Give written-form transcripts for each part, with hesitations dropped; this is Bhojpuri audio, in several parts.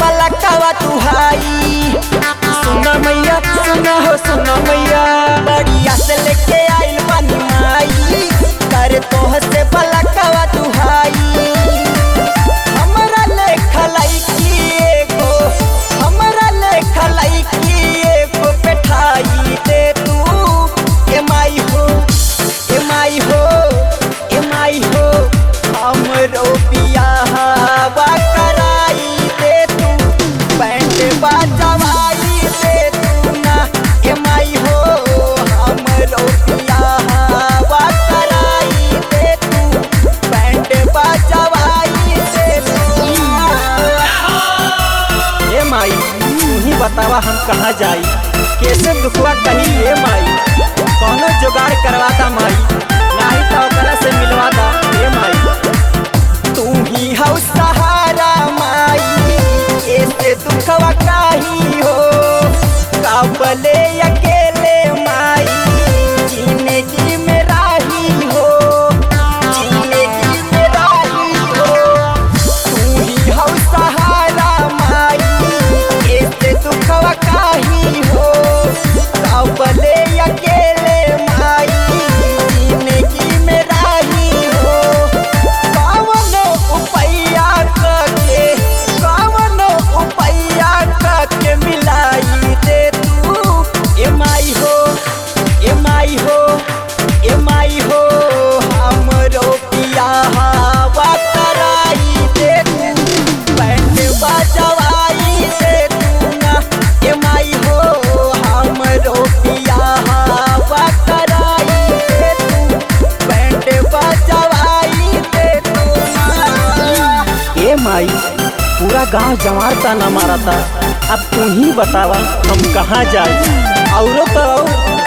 पलकवा तुहाई। सुना मैया सुना हो सुना मैया, बड़िया से लेके आइल बानी माई, कर तोह से पलकवा तुहाई। हमरा लेखा लईकी एगो, हमरा लेखा लईकी एगो पेठाई दे तू। ए माई हो, ए माई हो, ए माई हो, हमरो बियाहवा कराई दे तू, बैंड बाजवाई दे तू ना। ए माई हो, हमरो बियाहवा कराई दे तू, बैंड बाजवाई दे तू। ए माई तू ही बतावा हम कहाँ जाई, कैसे दुखवा कही। ए माई कौनो जुगाड़ करवाता माई, नाही तो ओकरा से मिलवाता। ए माई तू ही हौ सहारा माई, ऐसे दुखवा काही हो, काबले अकेले माई, जिंदगी में राही हो, जिंदगी में राही हो। तू ही हौ सहारा माई, ऐसे दुखवा काही हो, काबले अकेले माई, जिंदगी में राही हो। कवनो उपैया करके, कवनो उपैया करके मिलाई दे तू। ए माई हो, ए माई हो, ए माई हो, हमरो बियाहवा कराई दे तू, बैंड बजवाई दे तू ना। ए माई हो, हमरो बियाहवा कराई दे तू, बैंड बजवाई दे तू ना। ए माई पूरा गांव जवार ताना मारता, अब तू ही बतावा हम कहाँ जाए। औरों तो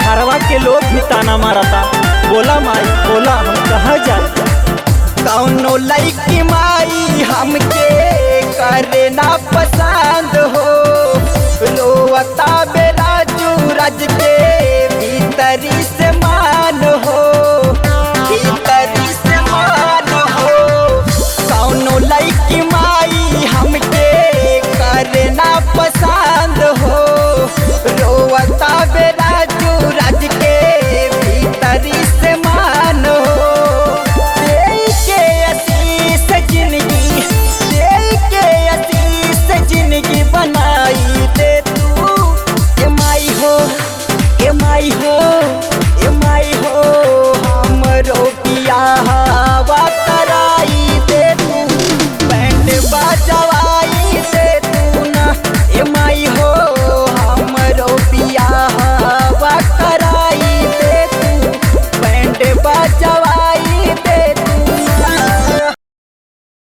घरवा के लोग भी ताना मारता, बोला माई बोला हम कहाँ जाए। कौनो लईकी माई हमके करे ना पसंद हो, रोवता बेला जूरज के भीतरी से मान हो, भीतरी से मान हो। कौनो लईकी माई हमके करे ना पसंद हो, रोवता बेला जूरज के भीतरी से मान हो। दे के आशीष जिंदगी, दे के आशीष जिंदगी बनाई दे तू। ए माई हो, ए माई हो, ए माई हो, हमरो बियाह